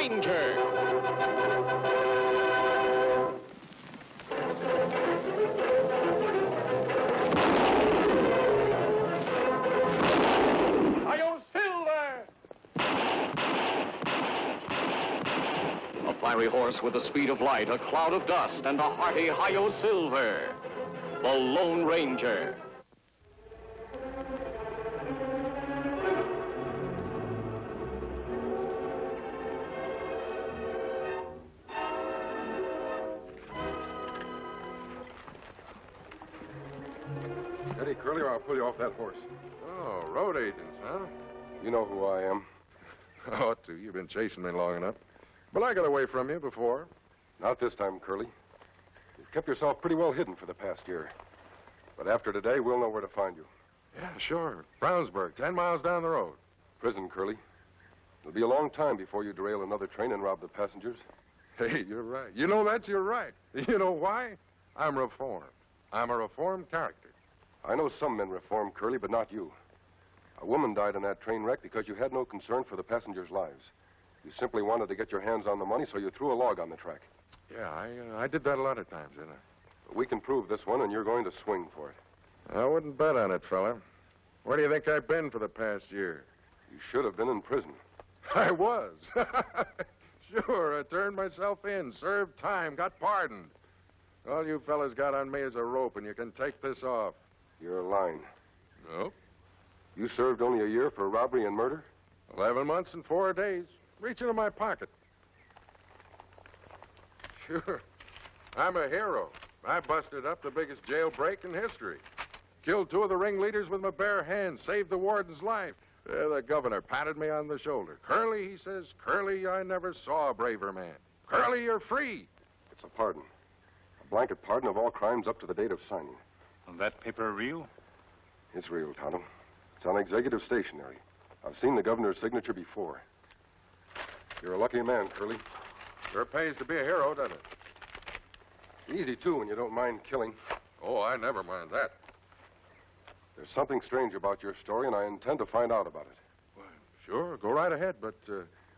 Ranger. Hi-Yo Silver! A fiery horse with the speed of light, a cloud of dust, and a hearty Hi-Yo Silver. The Lone Ranger. Steady, Curly, or I'll pull you off that horse. Oh, road agents, huh? You know who I am. Ought to. You've been chasing me long enough. But I got away from you before. Not this time, Curly. You've kept yourself pretty well hidden for the past year. But after today, we'll know where to find you. Yeah, sure. Brownsburg, 10 miles down the road. Prison, Curly. It'll be a long time before you derail another train and rob the passengers. Hey, you're right. You know that you're right. You know why? I'm reformed. I'm a reformed character. I know some men reform, Curly, but not you. A woman died in that train wreck because you had no concern for the passengers' lives. You simply wanted to get your hands on the money, so you threw a log on the track. Yeah, I did that a lot of times, didn't I? But we can prove this one, and you're going to swing for it. I wouldn't bet on it, fella. Where do you think I've been for the past year? You should have been in prison. I was. Sure, I turned myself in, served time, got pardoned. All you fellas got on me is a rope, and you can take this off. You're lying. Nope. You served only a year for robbery and murder? 11 months and 4 days. Reach into my pocket. Sure. I'm a hero. I busted up the biggest jailbreak in history. Killed 2 of the ringleaders with my bare hands. Saved the warden's life. The governor patted me on the shoulder. Curly, he says, Curly, I never saw a braver man. Curly, you're free. It's a pardon. A blanket pardon of all crimes up to the date of signing. And that paper real? It's real, Tonto. It's on executive stationery. I've seen the governor's signature before. You're a lucky man, Curly. Sure pays to be a hero, doesn't it? Easy, too, when you don't mind killing. Oh, I never mind that. There's something strange about your story, and I intend to find out about it. Well, sure, go right ahead, but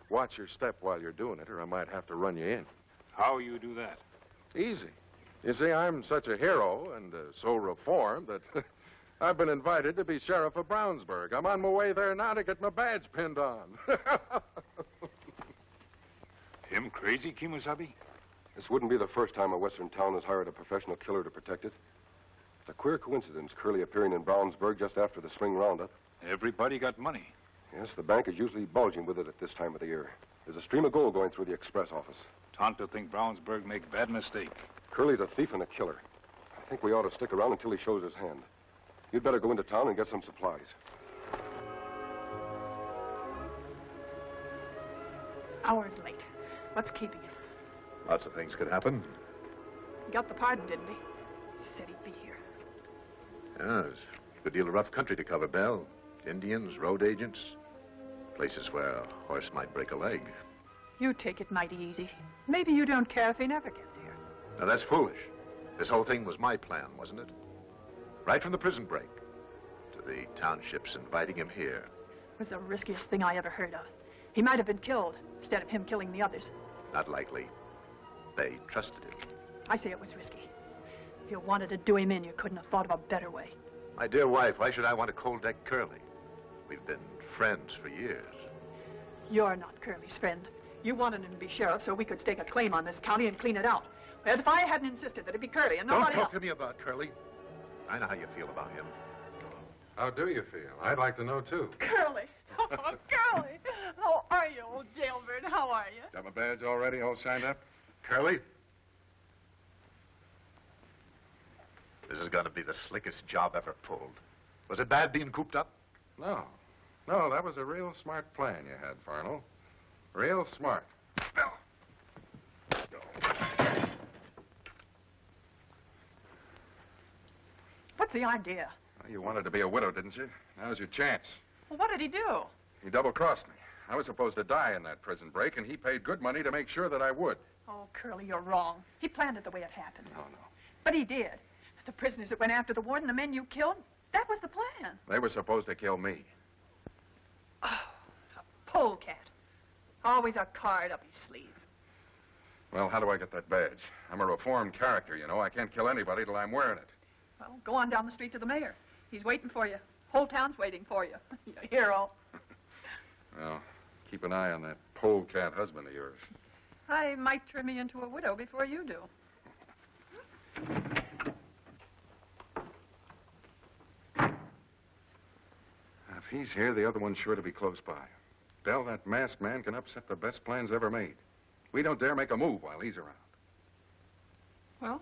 watch your step while you're doing it, or I might have to run you in. How you do that? Easy. You see, I'm such a hero and so reformed that I've been invited to be sheriff of Brownsburg. I'm on my way there now to get my badge pinned on. Him crazy, Kemosabe? This wouldn't be the first time a western town has hired a professional killer to protect it. It's a queer coincidence, Curly appearing in Brownsburg just after the spring roundup. Everybody got money. Yes, the bank is usually bulging with it at this time of the year. There's a stream of gold going through the express office. Tonto think Brownsburg make bad mistake. Curly's a thief and a killer. I think we ought to stick around until he shows his hand. You'd better go into town and get some supplies. Hours late. What's keeping him? Lots of things could happen. He got the pardon, didn't he? He said he'd be here. Yeah, there's a good deal of rough country to cover, Belle. Indians, road agents, places where a horse might break a leg. You take it mighty easy. Maybe you don't care if he never gets here. Now, that's foolish. This whole thing was my plan, wasn't it? Right from the prison break to the townships inviting him here. It was the riskiest thing I ever heard of. He might have been killed instead of him killing the others. Not likely. They trusted him. I say it was risky. If you wanted to do him in, you couldn't have thought of a better way. My dear wife, why should I want to cold deck Curly? We've been friends for years. You're not Curly's friend. You wanted him to be sheriff so we could stake a claim on this county and clean it out. Whereas if I hadn't insisted that it be Curly and nobody Don't talk else... to me about Curly. I know how you feel about him. How do you feel? I'd like to know, too. Curly! Oh, Curly! How are you, old jailbird? How are you? Got my badge already, all signed up? Curly? This is going to be the slickest job ever pulled. Was it bad being cooped up? No. No, that was a real smart plan you had, Farnell. Real smart. What's the idea? Well, you wanted to be a widow, didn't you? Now's your chance. Well, what did he do? He double-crossed me. I was supposed to die in that prison break, and he paid good money to make sure that I would. Oh, Curly, you're wrong. He planned it the way it happened. No. But he did. The prisoners that went after the warden, the men you killed, that was the plan. They were supposed to kill me. Oh, a polecat. Always a card up his sleeve. Well, how do I get that badge? I'm a reformed character, you know. I can't kill anybody till I'm wearing it. Well, go on down the street to the mayor. He's waiting for you. Whole town's waiting for you. You hero. Well, keep an eye on that polecat husband of yours. I might turn me into a widow before you do. If he's here, the other one's sure to be close by. Bell, that masked man can upset the best plans ever made. We don't dare make a move while he's around. Well,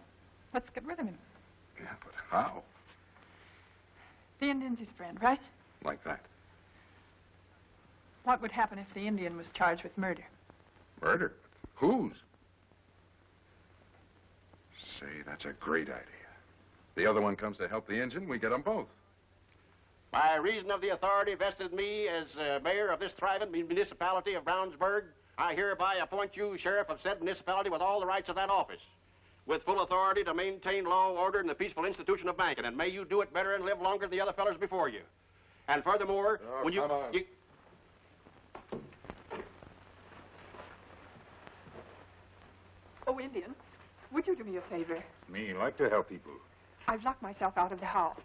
let's get rid of him. Yeah, but how? The Indian's his friend, right? Like that. What would happen if the Indian was charged with murder? Murder? Whose? Say, that's a great idea. The other one comes to help the engine, we get them both. By reason of the authority vested in me as mayor of this thriving municipality of Brownsburg, I hereby appoint you sheriff of said municipality with all the rights of that office, with full authority to maintain law, order, and the peaceful institution of banking. And may you do it better and live longer than the other fellows before you. And furthermore, when you... come on. Oh, Indian, would you do me a favor? Me like to help people. I've locked myself out of the house.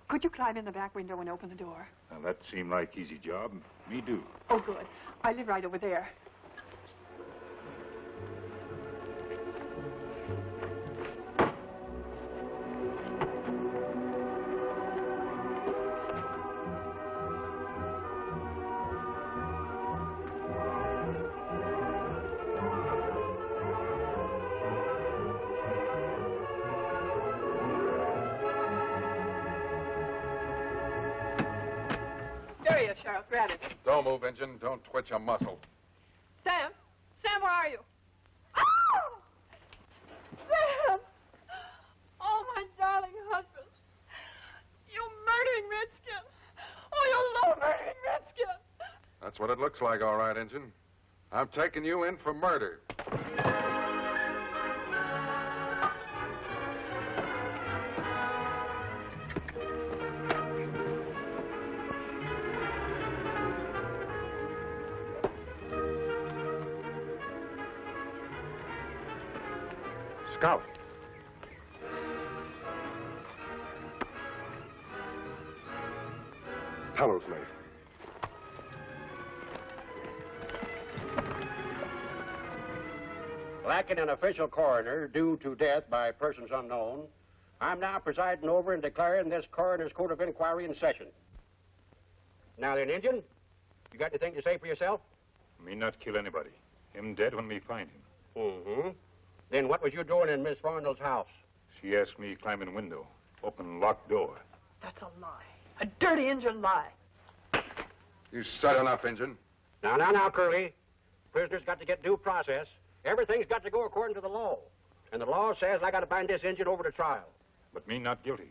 Could you climb in the back window and open the door? Now, that seem like easy job. Me do. Oh, good. I live right over there. There he is, Sheriff. Grab it. Don't move, engine. Don't twitch a muscle. Sam? Sam, where are you? Oh! Sam! Oh, my darling husband. You murdering redskin. Oh, you low murdering redskin. That's what it looks like, all right, engine. I'm taking you in for murder. Scout. Hello, Smith. Lacking an official coroner due to death by persons unknown, I'm now presiding over and declaring this coroner's court of inquiry in session. Now then, Indian, you got anything to say for yourself? Me not kill anybody. Him dead when me find him. Mm-hmm. Then what was you doing in Miss Farnell's house? She asked me climb in window, open locked door. That's a lie. A dirty Indian lie. You said enough, engine. Now, Curly. Prisoner's got to get due process. Everything's got to go according to the law. And the law says I got to bind this engine over to trial. But me not guilty.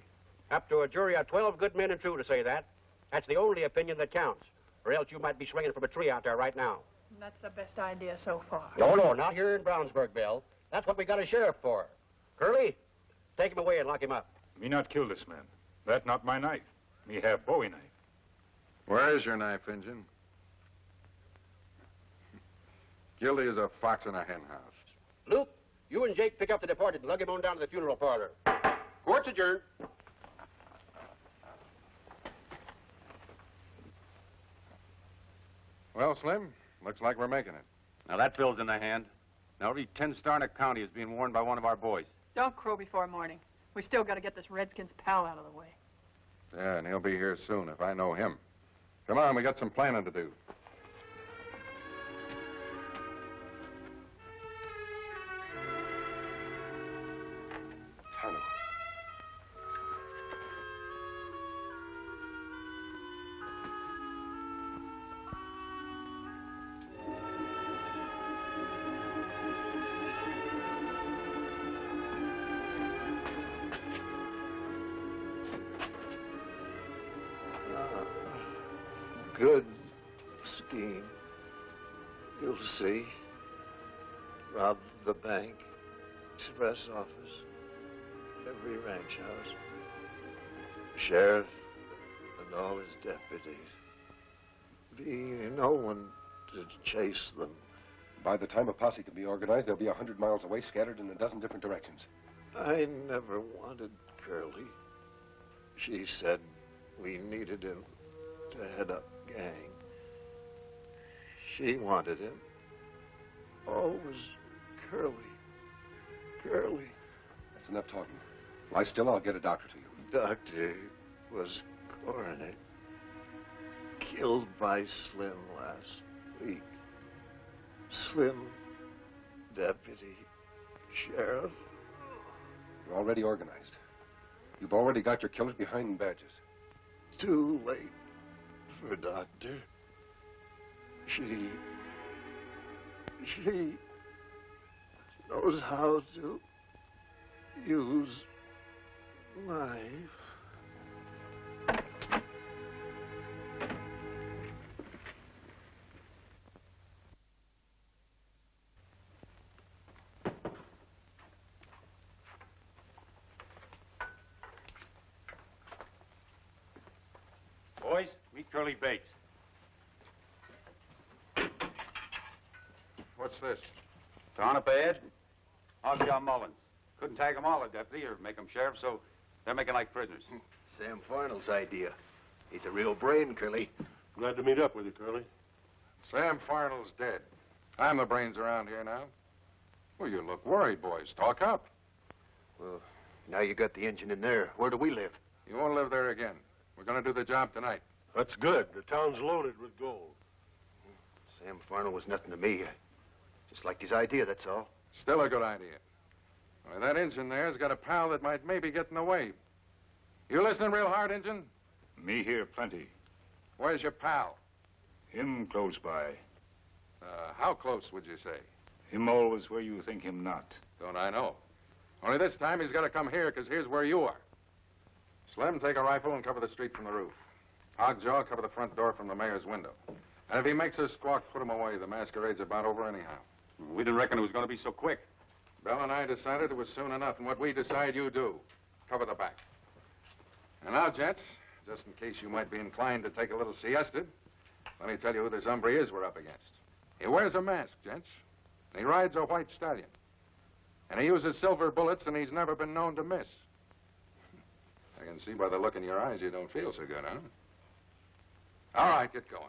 Up to a jury of 12 good men and true to say that. That's the only opinion that counts. Or else you might be swinging from a tree out there right now. That's the best idea so far. No, not here in Brownsburg, Bill. That's what we got a sheriff for. Curly, take him away and lock him up. Me not kill this man. That not my knife. Me have Bowie knife. Where is your knife, engine? Guilty as a fox in a hen house. Luke, you and Jake pick up the deported and lug him on down to the funeral parlor. Court's adjourned. Well, Slim, looks like we're making it. Now, that bill's in the hand. Now, every 10-star in the county is being warned by one of our boys. Don't crow before morning. We still got to get this Redskins pal out of the way. Yeah, and he'll be here soon if I know him. Come on, we got some planning to do. Tonto. Good scheme. You'll see. Rob the bank, express office, every ranch house, sheriff, and all his deputies. Be no one to chase them. By the time a posse can be organized, they'll be 100 miles away, scattered in a dozen different directions. I never wanted Curly. She said we needed him to head up gang. She wanted him. Always Curly. Curly. That's enough talking. Lie still, I'll get a doctor to you. Doctor was coroner. Killed by Slim last week. Slim, deputy sheriff. You're already organized. You've already got your killers behind in badges. Too late for doctor. She knows how to use knife. Boys, meet Curly Bates. What's this? Turnip ad, Hogjaw Mullins. Couldn't tag them all, deputy, or make them sheriff, so they're making like prisoners. Sam Farnell's idea. He's a real brain, Curly. Glad to meet up with you, Curly. Sam Farnell's dead. I'm the brains around here now. Well, you look worried, boys. Talk up. Well, now you got the engine in there. Where do we live? You won't live there again. We're going to do the job tonight. That's good. The town's loaded with gold. Sam Farnell was nothing to me. Just liked his idea, that's all. Still a good idea. Well, that engine there's got a pal that might maybe get in the way. You listening real hard, Injun? Me here, plenty. Where's your pal? Him close by. How close would you say? Him always where you think him not. Don't I know? Only this time he's got to come here, because here's where you are. Slim, take a rifle and cover the street from the roof. Hogjaw, cover the front door from the mayor's window. And if he makes us squawk, put him away. The masquerade's about over anyhow. We didn't reckon it was going to be so quick. Bell and I decided it was soon enough, and what we decide you do. Cover the back. And now, gents, just in case you might be inclined to take a little siesta, let me tell you who this hombre is we're up against. He wears a mask, gents. And he rides a white stallion. And he uses silver bullets, and he's never been known to miss. I can see by the look in your eyes you don't feel so good, huh? All right, get going.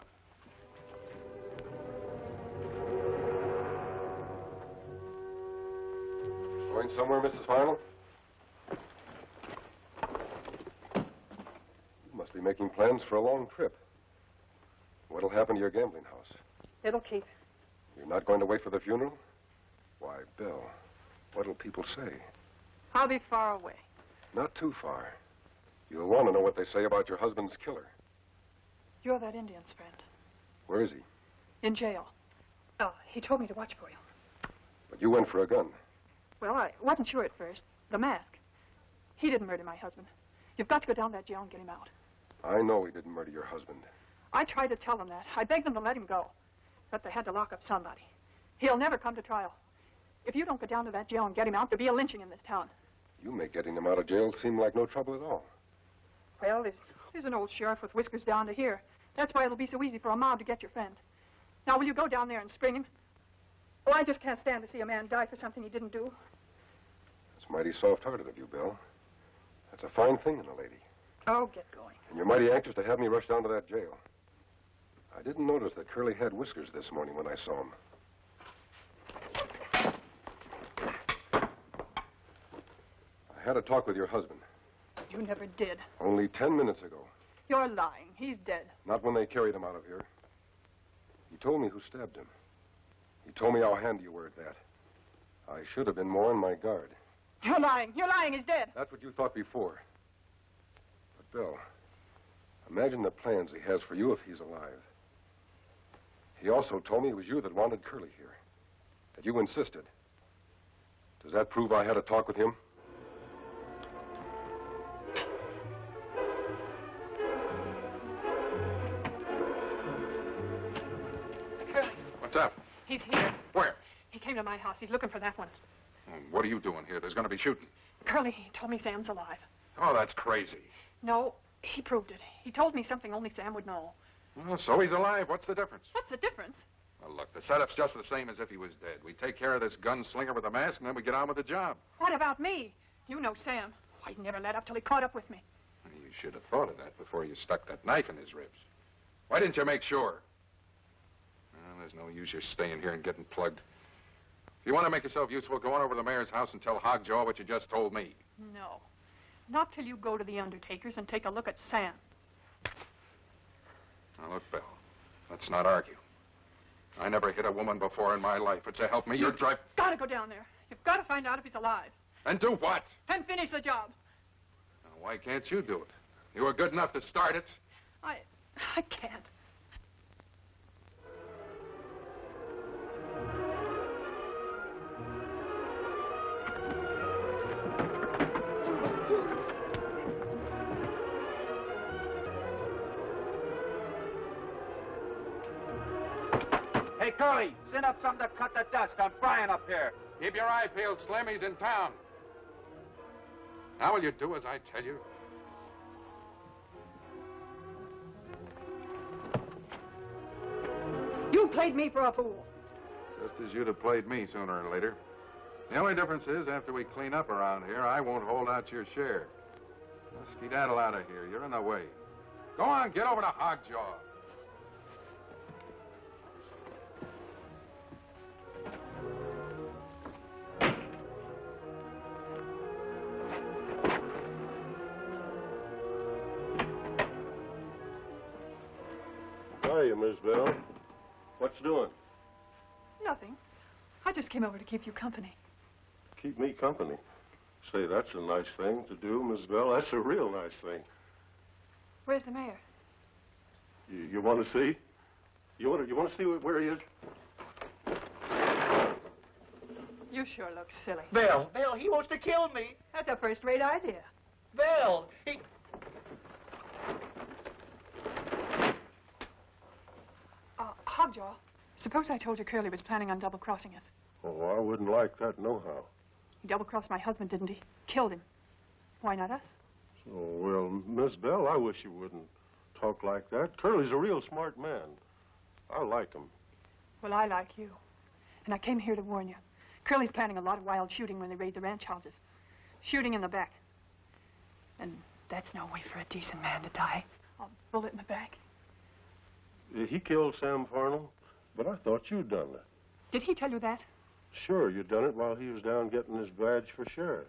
Going somewhere, Mrs. Farnell? You must be making plans for a long trip. What'll happen to your gambling house? It'll keep. You're not going to wait for the funeral? Why, Bill, what'll people say? I'll be far away. Not too far. You'll want to know what they say about your husband's killer. You're that Indian's friend. Where is he? In jail. Oh, he told me to watch for you. But you went for a gun. Well, I wasn't sure at first. The mask. He didn't murder my husband. You've got to go down to that jail and get him out. I know he didn't murder your husband. I tried to tell them that. I begged them to let him go. But they had to lock up somebody. He'll never come to trial. If you don't go down to that jail and get him out, there'll be a lynching in this town. You make getting him out of jail seem like no trouble at all. Well, there's an old sheriff with whiskers down to here. That's why it'll be so easy for a mob to get your friend. Now, will you go down there and spring him? Oh, I just can't stand to see a man die for something he didn't do. It's mighty soft-hearted of you, Bill. That's a fine thing in a lady. Oh, get going. And you're mighty anxious to have me rush down to that jail. I didn't notice that Curly had whiskers this morning when I saw him. I had a talk with your husband. You never did. Only 10 minutes ago. You're lying. He's dead. Not when they carried him out of here. He told me who stabbed him. He told me how handy you were at that. I should have been more on my guard. You're lying. You're lying. He's dead. That's what you thought before. But, Bill, imagine the plans he has for you if he's alive. He also told me it was you that wanted Curly here. That you insisted. Does that prove I had a talk with him? Curly. What's up? He's here. Where? He came to my house. He's looking for that one. What are you doing here? There's going to be shooting. Curly, he told me Sam's alive. Oh, that's crazy. No, he proved it. He told me something only Sam would know. Well, so he's alive. What's the difference? What's the difference? Well, look, the setup's just the same as if he was dead. We take care of this gunslinger with the mask, and then we get on with the job. What about me? You know Sam. I'd never let up till he caught up with me. You should have thought of that before you stuck that knife in his ribs. Why didn't you make sure? Well, there's no use you staying here and getting plugged. If you want to make yourself useful, go on over to the mayor's house and tell Hogjaw what you just told me. No. Not till you go to the undertaker's and take a look at Sam. Now, look, Bill, let's not argue. I never hit a woman before in my life, but to help me, you're driving... Gotta go down there. You've got to find out if he's alive. And do what? And finish the job. Now, why can't you do it? You were good enough to start it. I can't. Hey, Curly, send up some to cut the dust. I'm frying up here. Keep your eye peeled, Slim. He's in town. Now will you do as I tell you? You played me for a fool. Just as you'd have played me sooner or later. The only difference is, after we clean up around here, I won't hold out your share. Now, skedaddle out of here. You're in the way. Go on, get over to Hogjaw. Hiya, Miss Bell. What's doing? Nothing. I just came over to keep you company. Keep me company. Say, that's a nice thing to do, Miss Bell. That's a real nice thing. Where's the mayor? You want to see? You want to see where he is? You sure look silly. Bill, he wants to kill me. That's a first-rate idea. Bill, he... Hogjaw, suppose I told you Curly was planning on double-crossing us. Oh, I wouldn't like that nohow. He double-crossed my husband, didn't he? Killed him. Why not us? Oh, well, Miss Bell, I wish you wouldn't talk like that. Curly's a real smart man. I like him. Well, I like you. And I came here to warn you. Curly's planning a lot of wild shooting when they raid the ranch houses. Shooting in the back. And that's no way for a decent man to die. A bullet in the back. He killed Sam Farnell, but I thought you'd done it. Did he tell you that? Sure, you'd done it while he was down getting his badge for sheriff.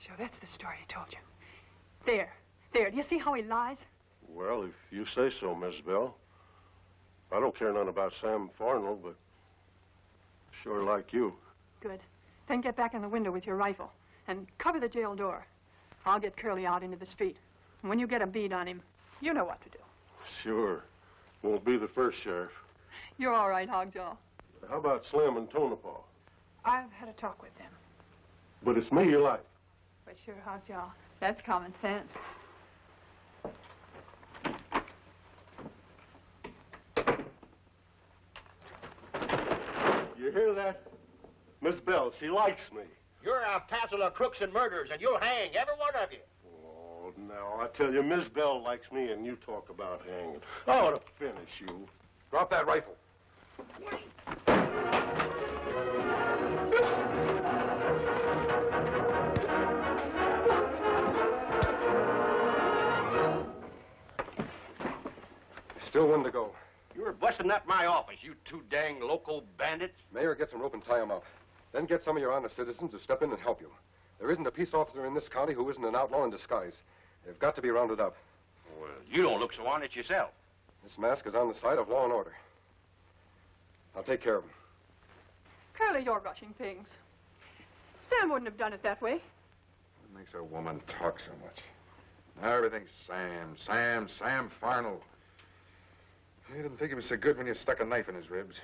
So that's the story he told you. There. Do you see how he lies? Well, if you say so, Miss Bell. I don't care none about Sam Farnell, but sure like you. Good. Then get back in the window with your rifle and cover the jail door. I'll get Curly out into the street. And when you get a bead on him, you know what to do. Sure. Won't be the first, Sheriff. You're all right, Hogjaw. How about Slim and Tonopah? I've had a talk with them. But it's me you like. But sure, Hogjaw. That's common sense. You hear that? Miss Bell, she likes me. You're a passel of crooks and murderers, and you'll hang, every one of you. Oh, now, I tell you, Miss Bell likes me, and you talk about hanging. I ought to finish you. Drop that rifle. Still one to go. You're busting up my office, you two dang local bandits. Mayor, get some rope and tie him up. Then get some of your honest citizens to step in and help you. There isn't a peace officer in this county who isn't an outlaw in disguise. They've got to be rounded up. Well, you don't look so honest yourself. This mask is on the side of law and order. I'll take care of him. Curly, you're rushing things. Sam wouldn't have done it that way. What makes a woman talk so much? Now everything's Sam Farnell. You didn't think he was so good when you stuck a knife in his ribs.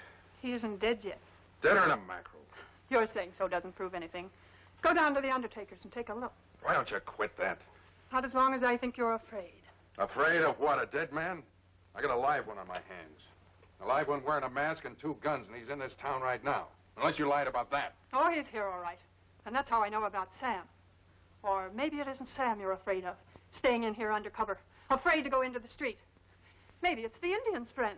He isn't dead yet. Deader than a mackerel. Your saying so doesn't prove anything. Go down to the undertaker's and take a look. Why don't you quit that? Not as long as I think you're afraid. Afraid of what, a dead man? I got a live one on my hands. A live one wearing a mask and 2 guns, and he's in this town right now. Unless you lied about that. Oh, he's here all right. And that's how I know about Sam. Or maybe it isn't Sam you're afraid of, staying in here undercover, afraid to go into the street. Maybe it's the Indian's friend.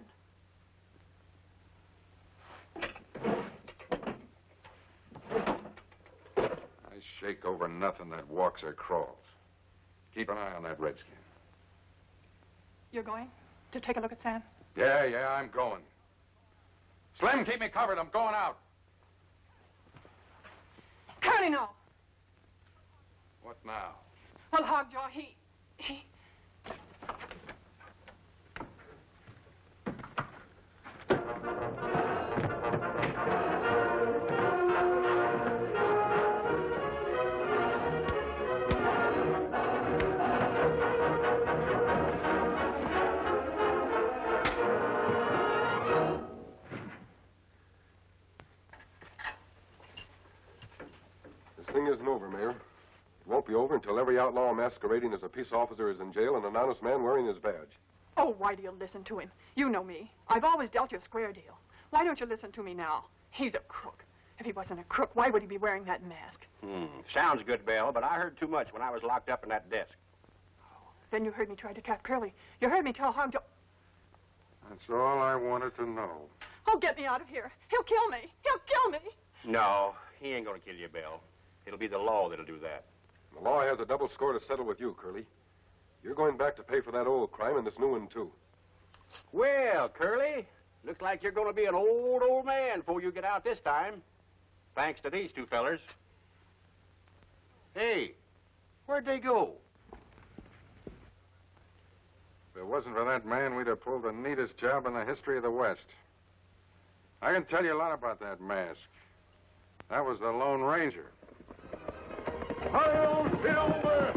shake over nothing that walks or crawls. Keep an eye on that redskin. You're going to take a look at Sam? Yeah, I'm going. Slim, keep me covered. I'm going out. Curly, no. What now? Well, Hogjaw, he... This thing isn't over, Mayor. It won't be over until every outlaw masquerading as a peace officer is in jail and an honest man wearing his badge. Oh, why do you listen to him? You know me. I've always dealt you a square deal. Why don't you listen to me now? He's a crook. If he wasn't a crook, why would he be wearing that mask? Sounds good, Belle, but I heard too much when I was locked up in that desk. Then you heard me try to trap Curly. You heard me tell Hogjaw... That's all I wanted to know. Oh, get me out of here. He'll kill me. He'll kill me. No, he ain't gonna kill you, Belle. It'll be the law that'll do that. The law has a double score to settle with you, Curly. You're going back to pay for that old crime and this new one, too. Well, Curly, looks like you're gonna be an old man before you get out this time. Thanks to these two fellers. Hey, where'd they go? If it wasn't for that man, we'd have pulled the neatest job in the history of the West. I can tell you a lot about that mask. That was the Lone Ranger. Hi-yo, Silver!